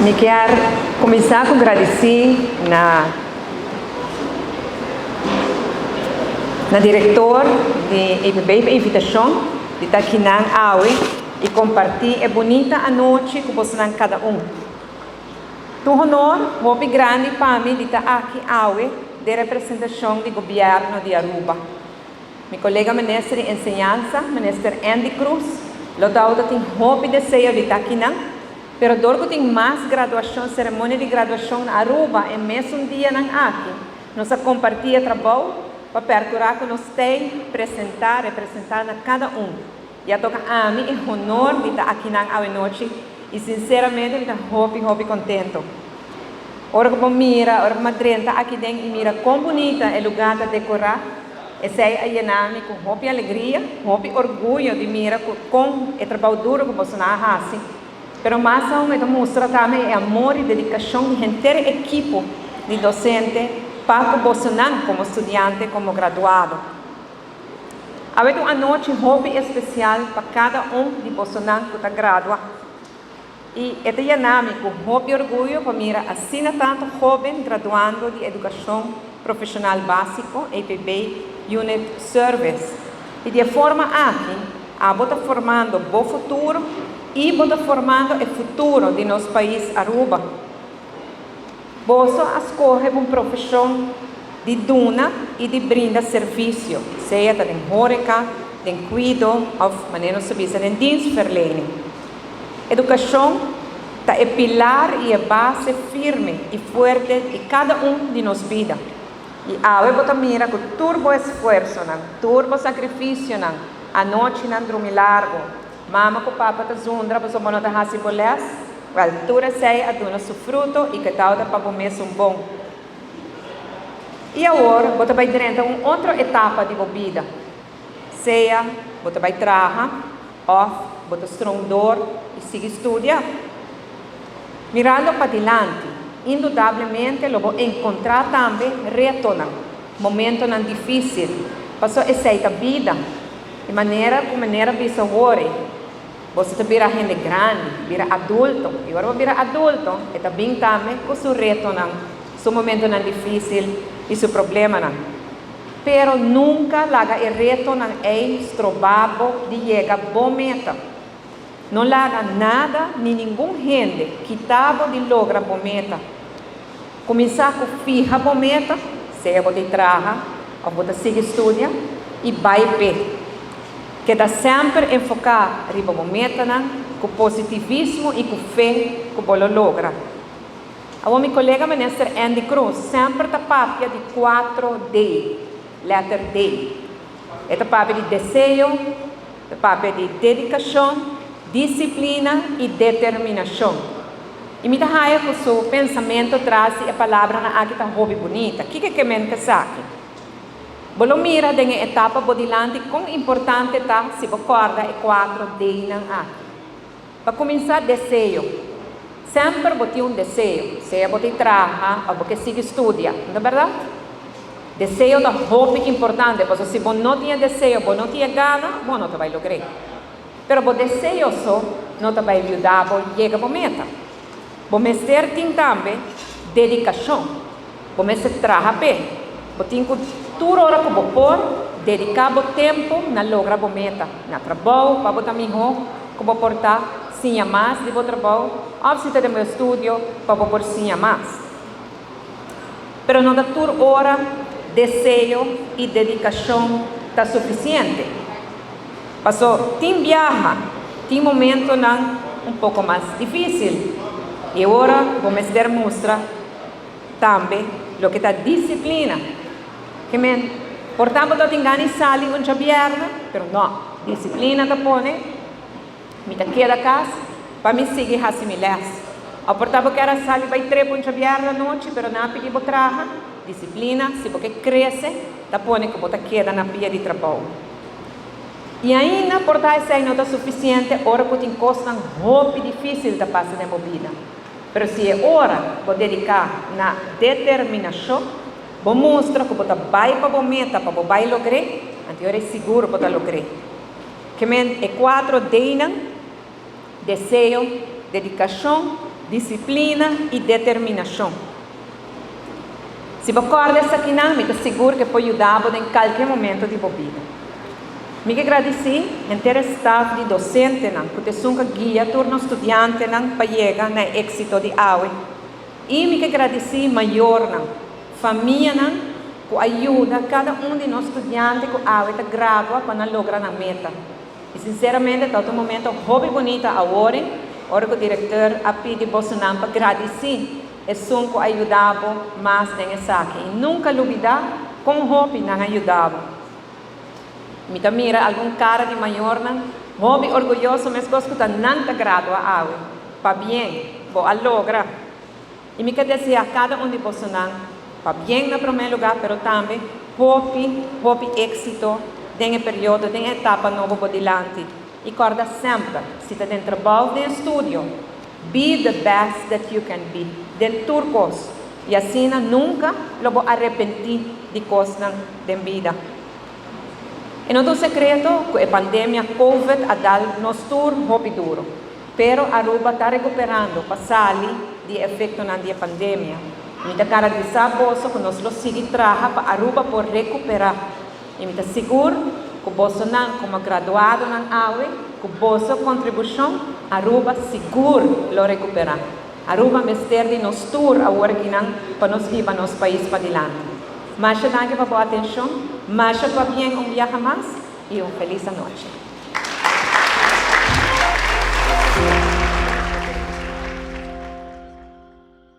Me quero começar com agradecer na diretor de EPB a invitação de estar aqui na Aue e compartilhar a bonita a noite com vocês cada um. Tu honor muito grande para mim de estar aqui Aue de representação do governo de Aruba. Meu colega ministro de enseñanza, ministro Andy Cruz, lotado tem muito desejo de estar aqui não. Pero dorgo tem mais graduação, cerimônia de graduação na Aruba, e mesmo dia não aqui. Nós compartilhamos trabalho para percurar que nós temos, representar a cada um. E a toca a mim é honor de estar aqui na noite e sinceramente estou muito contente. Ora que eu mira, ora que madrinha aqui dentro e mira como bonita é o lugar de decorar. E sei a Yanami com muita alegria, muito orgulho de mirar com o trabalho duro que você faz. Pero mais aún mostra também o amor e dedicação de inteira equipe de docente para você como estudante, como graduado. Há uma noite muito especial para cada um de vocês que está graduado. E esta Yanami com muito orgulho para mirar assim tanto jovem graduando de educação profissional básico, EPB Unit Service. E de forma aqui, a está formando um bom futuro e está formando o futuro de nosso país Aruba. Você escolhe uma profissão de duna e de brinda serviço, seja em horeca, em cuidado, ou maneira serviço em dienstverlening. Educação é o pilar e a base firme e forte de cada um de nossas vidas. E agora você mira com turbo esforço, turbo sacrifício, a noite não dorme largo. Mama com papa tá zundra, você não tá hasi bolas. A altura sei a dona seu fruto e que tal para comer um bom. E agora você vai direto a uma outra etapa de vida. Seja você vai trabalhar, ou você estrondor e sigue estudar. Mirando para diante, indudablemente lo vou encontrar também retorno, momento não difícil, passou essa vida de maneira bisa agora. Você vira gente grande, vira adulto, e agora vira adulto, e também com seu retorno, seu momento não difícil e seu problema não. Pero nunca laga o retorno é estrovável de chegar a boa meta. Não laga nada, nem nenhum gente que estava de lograr boa meta. Começar com fija boa meta, seja você trabalha, ou você sigue estuda, e vai pé. Queda sempre enfocar riba boa meta, com positivismo e com fé que você logra. O meu colega ministro Andy Cruz sempre está papia de 4D, letter D. É papia de desejo, papia de dedicação, disciplina e determinação. E me dá que o seu pensamento traz a palavra na aqui tá hobby bonita. O que mente sabe? Bolo mira dengue etapa bodilante quão importante tá se você acorda e 4D na aqui. Para começar desejo. Sempre você tem desejo, seja você trabalha ou você sigue estuda, não é verdade? Desejo é hobby importante, porque se você não tem desejo, você não tem gana, você não vai lograr. Pero o desejo só não te vai ajudar a chegar a meta. Você tem também dedicação. Você trabalha bem. Você tem que toda hora que você pôr, dedicar o tempo na lograr a meta. Na trabalho, para você melhor, que você portar sim mais de seu trabalho, ou se tem meu estúdio, para você pôr sim mais. Pero não dá toda hora, desejo e dedicação está suficiente. Passou, tem viaja, tem momento não um pouco mais difícil. E agora vamos mostrar também o que está disciplina. Que men, portanto, eu tenho ganho de sair um viernes, mas não, disciplina da pone, me da queda casa, para me seguir assim milhares. A portanto, quero sair vai três um viernes à noite, mas não pedir para trabalhar, disciplina, se você cresce, da pone que você queda na pia de trabalho. E ainda, por isso não está suficiente, hora que tem coisas muito difíceis de passar na vida. Mas se é hora de dedicar na determinação, vou mostrar que você vai para a meta, para você lograr, então é seguro para lograr. Que é 4D, desejo, dedicação, disciplina e determinação. Se você acorda essa aqui, eu estou seguro que pode ajudar em qualquer momento de vida. Me agradeci inteiro staff de docente, que te guia turno estudante para chegar no êxito de AUE. E me agradeci maior, família, que ajuda cada de nós estudantes que AUE está gradua para lograr a meta. E sinceramente, todo momento, hobby bonita agora, hora que o diretor a pedir Bolsonaro para agradecer, é som que ajudava mais nessa aqui. E nunca duvidar como hobby não ajudava. Me mira algum cara de maior, hobby orgulhoso, mas gosto que não está gradua AUE. Para bem, vou lograr. E me quer dizer a cada de Bolsonaro, para bem no primeiro lugar, mas também hobby êxito, tem período, tem etapa nova por diante. E corda sempre, se está dentro do trabalho, de estúdio, be the best that you can be, dentro turcos. E assim nunca lo vou arrepentir de coisas da vida. E não é um segredo que a pandemia COVID ha dado nos tur hobby duro, pero Aruba está recuperando para sair do efeito da pandemia. Me está caracterizando que nós lo seguimos trabalhando para Aruba por recuperar. E me está seguro que Bolsonaro, como graduado na AUE, que bolsa contribuição, Aruba seguro lo recuperar. Aruba mestre de nos tour agora que não para nos levar nosso país para adiante. Mas obrigado pela boa atenção, mas para bem viaje mais e uma feliz noite.